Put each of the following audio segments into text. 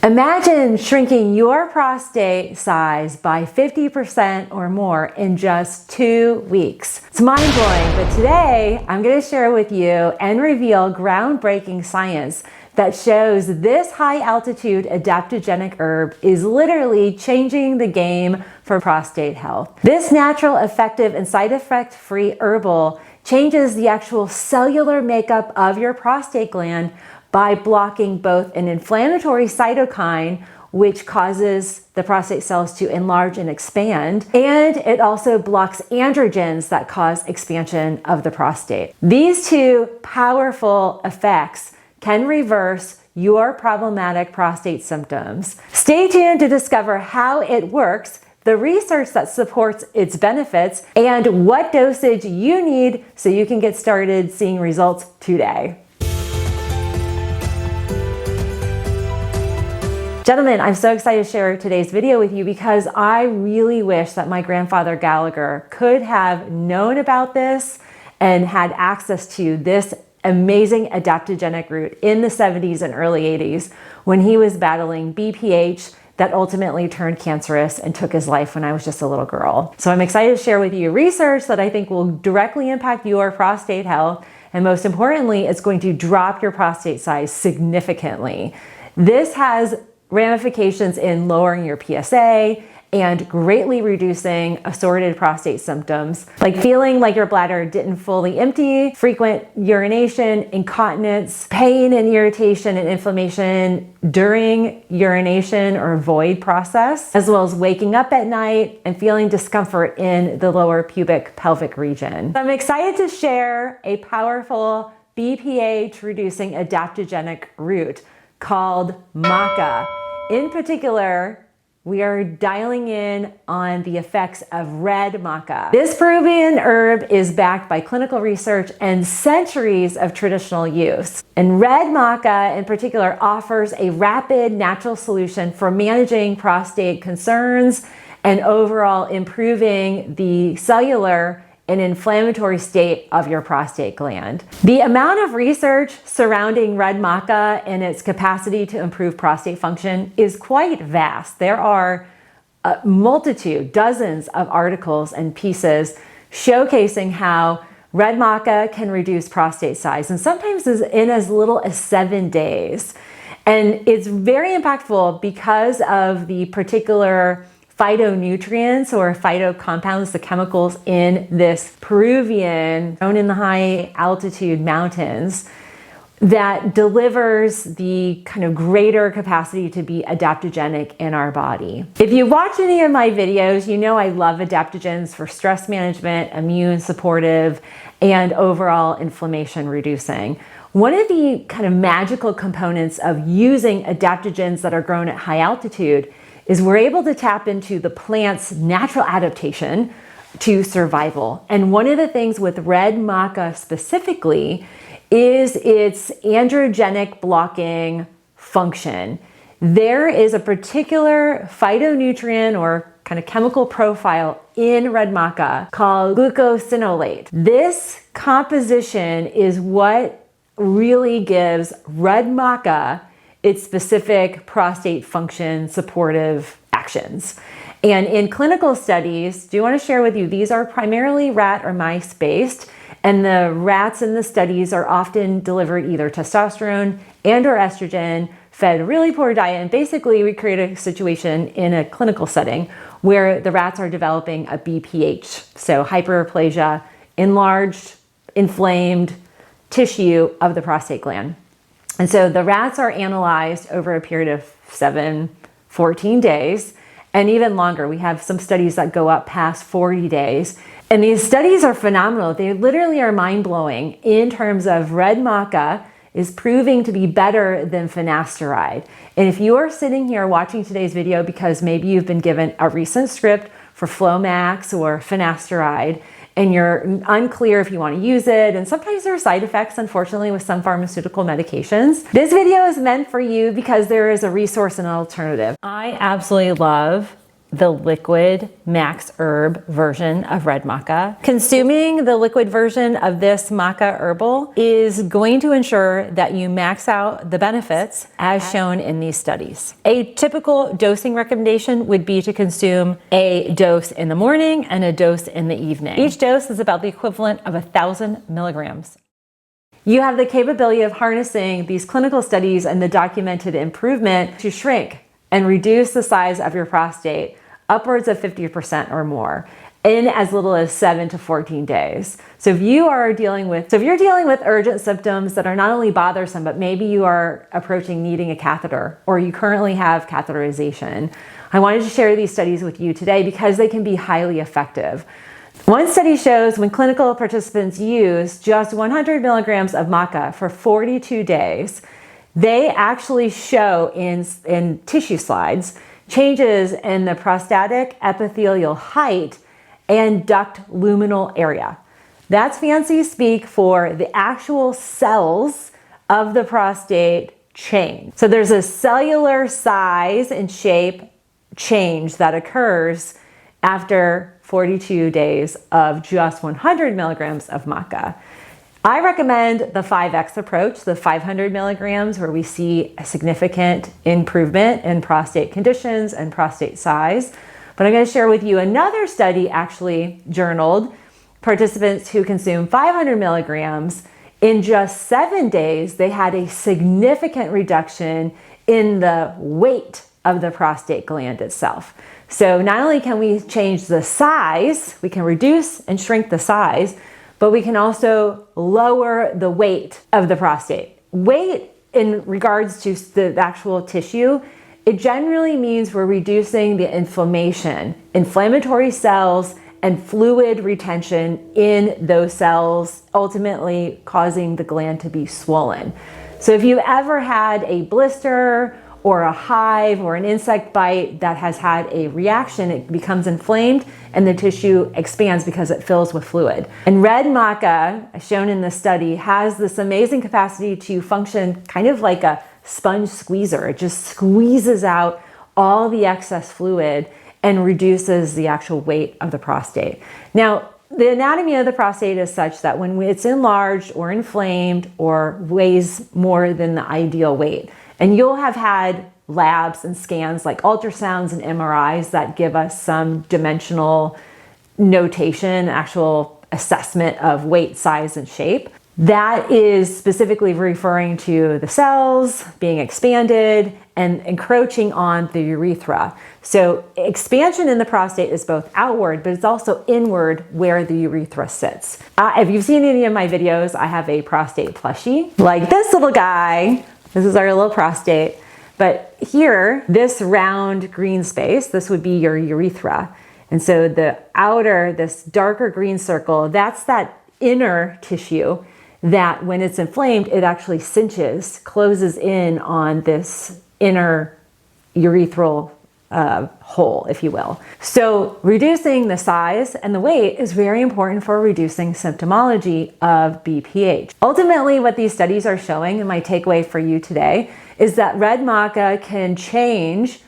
Imagine shrinking your prostate size by 50% or more in just 2 weeks. It's mind-blowing, but today I'm going to share with you and reveal groundbreaking science that shows this high-altitude adaptogenic herb is literally changing the game for prostate health. This natural, effective, and side effect-free herbal changes the actual cellular makeup of your prostate gland by blocking both an inflammatory cytokine, which causes the prostate cells to enlarge and expand, and it also blocks androgens that cause expansion of the prostate. These two powerful effects can reverse your problematic prostate symptoms. Stay tuned to discover how it works, the research that supports its benefits, and what dosage you need so you can get started seeing results today. Gentlemen, I'm so excited to share today's video with you because I really wish that my grandfather Gallagher could have known about this and had access to this amazing adaptogenic root in the 70s and early 80s when he was battling BPH that ultimately turned cancerous and took his life when I was just a little girl. So I'm excited to share with you research that I think will directly impact your prostate health, and most importantly, it's going to drop your prostate size significantly. This has ramifications in lowering your PSA and greatly reducing assorted prostate symptoms, like feeling like your bladder didn't fully empty, frequent urination, incontinence, pain and irritation and inflammation during urination or void process, as well as waking up at night and feeling discomfort in the lower pubic pelvic region. I'm excited to share a powerful BPH reducing adaptogenic root called Maca. In particular, we are dialing in on the effects of red maca. This Peruvian herb is backed by clinical research and centuries of traditional use. And red maca in particular offers a rapid natural solution for managing prostate concerns and overall improving the cellular and inflammatory state of your prostate gland. The amount of research surrounding red maca and its capacity to improve prostate function is quite vast. There are a multitude, dozens of articles and pieces showcasing how red maca can reduce prostate size, and sometimes in as little as 7 days. And it's very impactful because of the particular phytonutrients or phytocompounds, the chemicals in this Peruvian, grown in the high altitude mountains, that delivers the kind of greater capacity to be adaptogenic in our body. If you watch any of my videos, you know I love adaptogens for stress management, immune supportive, and overall inflammation reducing. One of the kind of magical components of using adaptogens that are grown at high altitude is we're able to tap into the plant's natural adaptation to survival. And one of the things with red maca specifically is its androgenic blocking function. There is a particular phytonutrient or kind of chemical profile in red maca called glucosinolate. This composition is what really gives red maca its specific prostate function supportive actions. And in clinical studies, do want to share with you, these are primarily rat or mice based, and the rats in the studies are often delivered either testosterone and or estrogen, fed a really poor diet, and basically we create a situation in a clinical setting where the rats are developing a BPH, so hyperplasia, enlarged, inflamed tissue of the prostate gland. And so the rats are analyzed over a period of 14 days, and even longer. We have some studies that go up past 40 days. And these studies are phenomenal. They literally are mind-blowing in terms of red maca is proving to be better than finasteride. And if you are sitting here watching today's video because maybe you've been given a recent script for Flomax or finasteride, and you're unclear if you want to use it, and sometimes there are side effects, unfortunately, with some pharmaceutical medications. This video is meant for you because there is a resource and an alternative. I absolutely love the liquid max herb version of red maca. Consuming the liquid version of this maca herbal is going to ensure that you max out the benefits as shown in these studies. A typical dosing recommendation would be to consume a dose in the morning and a dose in the evening. Each dose is about the equivalent of 1,000 milligrams. You have the capability of harnessing these clinical studies and the documented improvement to shrink and reduce the size of your prostate upwards of 50% or more in as little as 7 to 14 days. So if you're dealing with urgent symptoms that are not only bothersome, but maybe you are approaching needing a catheter or you currently have catheterization, I wanted to share these studies with you today because they can be highly effective. One study shows when clinical participants use just 100 milligrams of maca for 42 days, they actually show in tissue slides changes in the prostatic epithelial height and duct luminal area. That's fancy speak for the actual cells of the prostate change. So there's a cellular size and shape change that occurs after 42 days of just 100 milligrams of maca. I recommend the 5X approach, the 500 milligrams, where we see a significant improvement in prostate conditions and prostate size. But I'm going to share with you another study actually journaled. Participants who consume 500 milligrams, in just 7 days, they had a significant reduction in the weight of the prostate gland itself. So not only can we change the size, we can reduce and shrink the size, but we can also lower the weight of the prostate. Weight in regards to the actual tissue, it generally means we're reducing the inflammation, inflammatory cells, and fluid retention in those cells, ultimately causing the gland to be swollen. So if you ever had a blister or a hive or an insect bite that has had a reaction, it becomes inflamed and the tissue expands because it fills with fluid. And red maca, as shown in this study, has this amazing capacity to function kind of like a sponge squeezer. It just squeezes out all the excess fluid and reduces the actual weight of the prostate. Now, the anatomy of the prostate is such that when it's enlarged or inflamed or weighs more than the ideal weight, and you'll have had labs and scans like ultrasounds and MRIs that give us some dimensional notation, actual assessment of weight, size, and shape. That is specifically referring to the cells being expanded and encroaching on the urethra. So expansion in the prostate is both outward, but it's also inward where the urethra sits. If you've seen any of my videos, I have a prostate plushie, like this little guy. This is our little prostate. But here, this round green space, this would be your urethra. And so the outer, this darker green circle, that's that inner tissue that when it's inflamed, it actually cinches, closes in on this inner urethral hole, if you will. So reducing the size and the weight is very important for reducing symptomology of BPH. Ultimately, what these studies are showing, and my takeaway for you today, is that red maca can change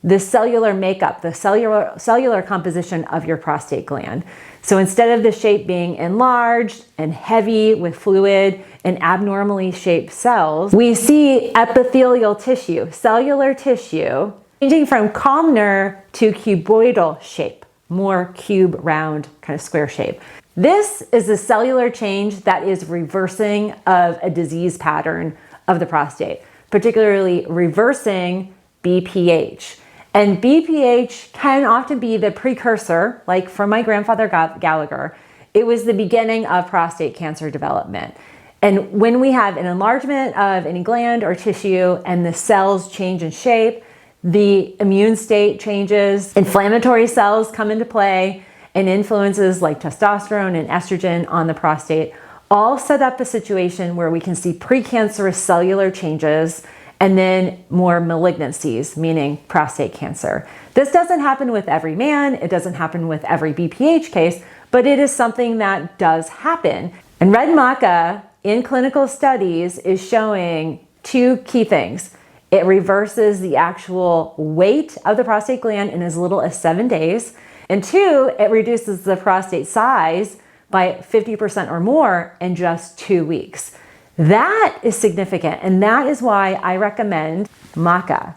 the cellular makeup, the cellular composition of your prostate gland. So instead of the shape being enlarged and heavy with fluid and abnormally shaped cells, we see epithelial tissue, cellular tissue, changing from columnar to cuboidal shape, more cube, round, kind of square shape. This is a cellular change that is reversing of a disease pattern of the prostate, particularly reversing BPH. And BPH can often be the precursor, like for my grandfather Gallagher, it was the beginning of prostate cancer development. And when we have an enlargement of any gland or tissue and the cells change in shape, the immune state changes, inflammatory cells come into play, and influences like testosterone and estrogen on the prostate all set up a situation where we can see precancerous cellular changes and then more malignancies, meaning prostate cancer. This doesn't happen with every man, it doesn't happen with every BPH case, but it is something that does happen. And red maca in clinical studies is showing two key things. It reverses the actual weight of the prostate gland in as little as 7 days. And 2, it reduces the prostate size by 50% or more in just 2 weeks. That is significant, and that is why I recommend Maca.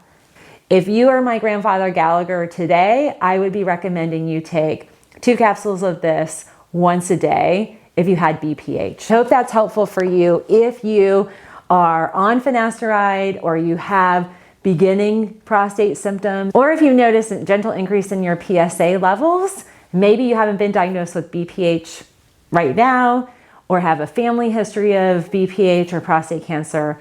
If you are my grandfather Gallagher today, I would be recommending you take 2 capsules of this once a day if you had BPH. I hope that's helpful for you if you are on finasteride or you have beginning prostate symptoms, or if you notice a gentle increase in your PSA levels. Maybe you haven't been diagnosed with BPH right now or have a family history of BPH or prostate cancer.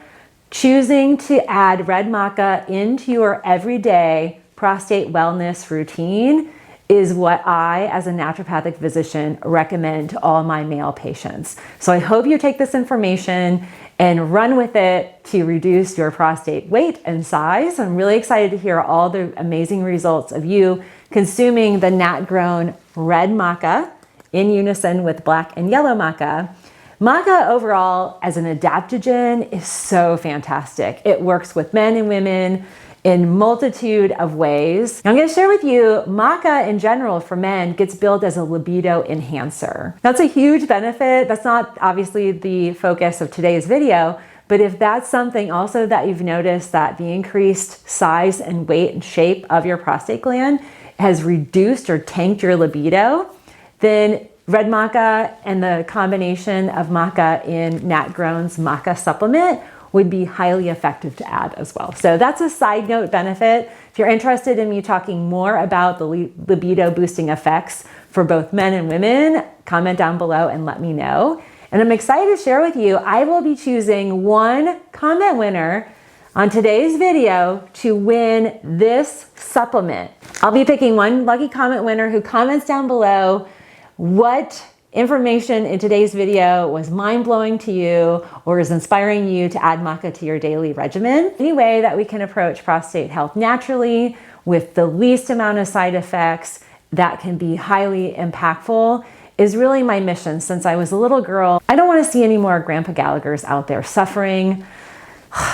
Choosing to add red maca into your everyday prostate wellness routine is what I, as a naturopathic physician, recommend to all my male patients. So I hope you take this information and run with it to reduce your prostate weight and size. I'm really excited to hear all the amazing results of you consuming the nat-grown red maca in unison with black and yellow maca. Maca overall as an adaptogen is so fantastic. It works with men and women in multitude of ways. I'm going to share with you, maca in general for men gets billed as a libido enhancer. That's a huge benefit. That's not obviously the focus of today's video, but if that's something also that you've noticed, that the increased size and weight and shape of your prostate gland has reduced or tanked your libido, then red maca and the combination of maca in Nat Grown's maca supplement would be highly effective to add as well. So that's a side note benefit. If you're interested in me talking more about the libido boosting effects for both men and women, comment down below and let me know. And I'm excited to share with you, I will be choosing one comment winner on today's video to win this supplement. I'll be picking one lucky comment winner who comments down below what information in today's video was mind-blowing to you or is inspiring you to add maca to your daily regimen. Any way that we can approach prostate health naturally with the least amount of side effects that can be highly impactful is really my mission since I was a little girl. I don't want to see any more Grandpa Gallaghers out there suffering.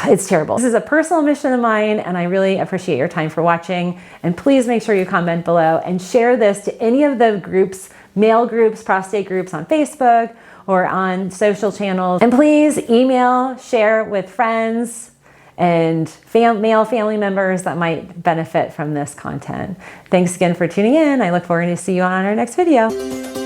It's terrible. This is a personal mission of mine, and I really appreciate your time for watching. And please make sure you comment below and share this to any of the groups, male groups, prostate groups on Facebook or on social channels. And please email, share with friends and male family members that might benefit from this content. Thanks again for tuning in. I look forward to see you on our next video.